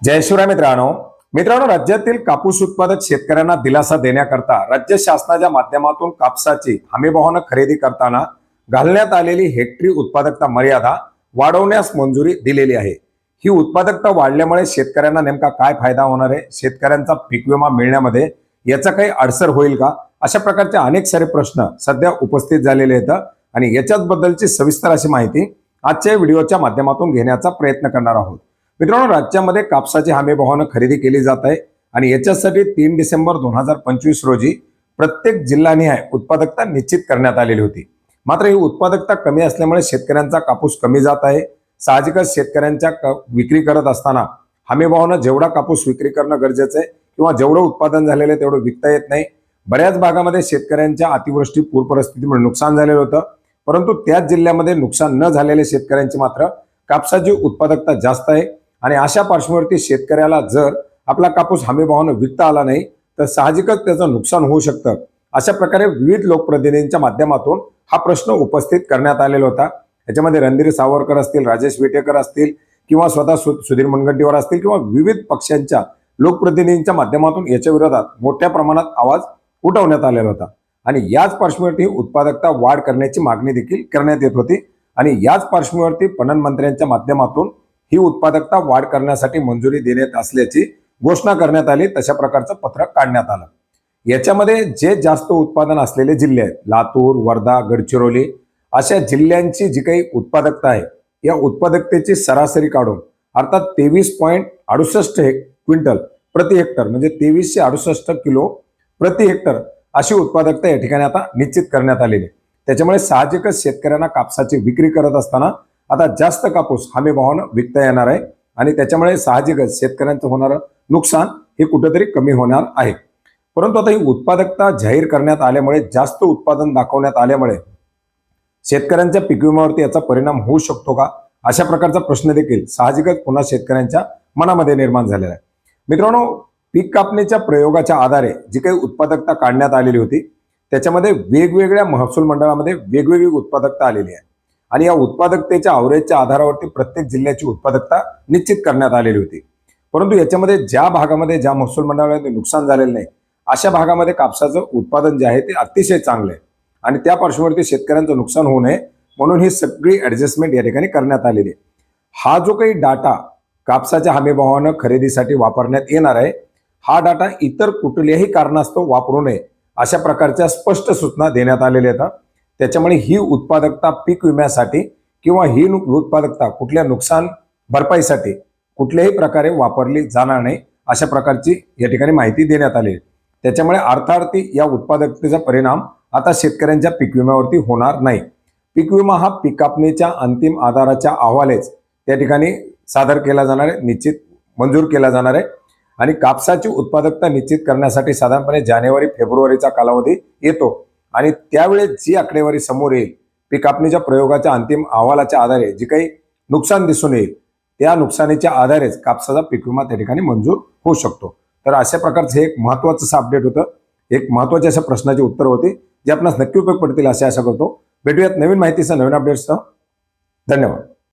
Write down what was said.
जय शिवराय मित्रांनो राज्यातील कापूस उत्पादक शेतकऱ्यांना दिलासा देण्याकरता राज्य शासनाच्या माध्यमातून कापसाची हमीभावानं खरेदी करताना घालण्यात आलेली हेक्टरी उत्पादकता मर्यादा वाढवण्यास मंजुरी दिलेली आहे। ही उत्पादकता वाढल्यामुळे शेतकऱ्यांना नेमका काय फायदा होणार आहे, शेतकऱ्यांचा पीक विमा मिळण्यामध्ये याचा काही अडसर होईल का, अशा प्रकारचे अनेक सारे प्रश्न सध्या उपस्थित झालेले आहेत आणि याच्याच बद्दलची सविस्तर अशी माहिती आजच्या व्हिडिओच्या माध्यमातून घेण्याचा प्रयत्न करणार आहोत। मित्रांनो, राज्यामध्ये कापसाची हमीभावानं खरेदी केली जात आहे आणि याच्यासाठी 3 डिसेंबर 2025 रोजी प्रत्येक जिल्हानिहाय उत्पादकता निश्चित करण्यात आलेली होती। मात्र ही उत्पादकता कमी असल्यामुळे शेतकऱ्यांचा कापूस कमी जात आहे। साहजिकच शेतकऱ्यांच्या विक्री करत असताना हमीभावानं जेवढा कापूस विक्री करणं गरजेचं आहे किंवा जेवढं उत्पादन झालेलं आहे तेवढं विकता येत नाही। बऱ्याच भागामध्ये शेतकऱ्यांच्या अतिवृष्टी पूर परिस्थितीमुळे नुकसान झालेलं होतं, परंतु त्याच जिल्ह्यामध्ये नुकसान न झालेल्या शेतकऱ्यांची मात्र कापसाची उत्पादकता जास्त आहे आणि अशा पार्श्वभूमीवरती शेतकऱ्याला जर आपला कापूस हमीभावानं विकता आला नाही तर साहजिकच त्याचं नुकसान होऊ शकतं। अशा प्रकारे विविध लोकप्रतिनिधींच्या माध्यमातून हा प्रश्न उपस्थित करण्यात आलेला होता। याच्यामध्ये रणधीर सावरकर असतील, राजेश विटेकर असतील किंवा स्वतः सुधीर मुनगंटीवार असतील किंवा विविध पक्षांच्या लोकप्रतिनिधींच्या माध्यमातून याच्या विरोधात मोठ्या प्रमाणात आवाज उठवण्यात आलेला होता आणि याच पार्श्वभूमीवरती उत्पादकता वाढ करण्याची मागणी देखील करण्यात येत होती आणि याच पार्श्वभूमीवरती पणन मंत्र्यांच्या माध्यमातून ही उत्पादकता वाढ करण्यासाठी मंजुरी देण्यात असल्याची घोषणा करण्यात आली। तशा प्रकारचं पत्रक काढण्यात आलं। याच्यामध्ये जे जास्त उत्पादन असलेले जिल्हे आहेत, लातूर, वर्धा, गडचिरोली अशा जिल्ह्यांची जी काही उत्पादकता आहे या उत्पादकतेची सरासरी काढून अर्थात 23.68 क्विंटल प्रति हेक्टर म्हणजे 2368 किलो प्रति हेक्टर अशी उत्पादकता या ठिकाणी आता निश्चित करण्यात आलेली आहे। त्याच्यामुळे साहजिकच शेतकऱ्यांना कापसाची विक्री करत असताना आता जास्त कापूस हमीभावानं विकता येणार आहे आणि त्याच्यामुळे साहजिकच शेतकऱ्यांचं होणारं नुकसान हे कुठेतरी कमी होणार आहे। परंतु आता ही उत्पादकता जाहीर करण्यात आल्यामुळे, जास्त उत्पादन दाखवण्यात आल्यामुळे शेतकऱ्यांच्या पीक विम्यावरती याचा परिणाम होऊ शकतो का, अशा प्रकारचा प्रश्न देखील साहजिकच पुन्हा शेतकऱ्यांच्या मनामध्ये निर्माण झालेला आहे। मित्रांनो, पीक कापणीच्या प्रयोगाच्या आधारे जी काही उत्पादकता काढण्यात आलेली होती त्याच्यामध्ये वेगवेगळ्या महसूल मंडळामध्ये वेगवेगळी उत्पादकता आलेली आहे आणि या उत्पादकतेच्या अवरेजच्या आधारावरती प्रत्येक जिल्ह्याची उत्पादकता निश्चित करण्यात आलेली होती। परंतु याच्यामध्ये ज्या भागामध्ये ज्या महसूल मंडळामध्ये नुकसान झालेलं नाही अशा भागामध्ये कापसाचं उत्पादन जे आहे ते अतिशय चांगलं आहे आणि त्या पार्श्वभूमीवरती शेतकऱ्यांचं नुकसान होऊ नये म्हणून ही सगळी ऍडजस्टमेंट या ठिकाणी करण्यात आलेली आहे। हा जो काही डाटा कापसाच्या हमीभावानं खरेदीसाठी वापरण्यात येणार आहे हा डाटा इतर कुठल्याही कारणास्तव वापरू नये अशा प्रकारच्या स्पष्ट सूचना देण्यात आलेल्या आहेत। त्याच्यामुळे ही उत्पादकता पीक विम्यासाठी किंवा ही उत्पादकता कुठल्या नुकसान भरपाईसाठी कुठल्याही प्रकारे वापरली जाणार नाही अशा प्रकारची या ठिकाणी माहिती देण्यात आली। त्याच्यामुळे अर्थार्थी या उत्पादकतेचा परिणाम आता शेतकऱ्यांच्या पीक विम्यावरती होणार नाही। पीक विमा हा पीक कापणीच्या अंतिम आधाराच्या अहवालेच त्या ठिकाणी सादर केला जाणार आहे, निश्चित मंजूर केला जाणार आहे आणि कापसाची उत्पादकता निश्चित करण्यासाठी साधारणपणे जानेवारी-फेब्रुवारीचा कालावधी येतो आणि त्यावेळेस जी आकडेवारी समोर येईल पीक कापणीच्या प्रयोगाच्या अंतिम अहवालाच्या आधारे जी काही नुकसान दिसून येईल त्या नुकसानीच्या आधारेच कापसाचा पीक विमा त्या ठिकाणी मंजूर होऊ शकतो। तर अशा प्रकारचं हे एक महत्त्वाचं अपडेट होतं, एक महत्त्वाच्या अशा प्रश्नाची उत्तर होती जे आपणास नक्की उपयोग पडतील असे आशा करतो। भेटूयात नवीन माहितीसह, नवीन अपडेट्ससह। धन्यवाद।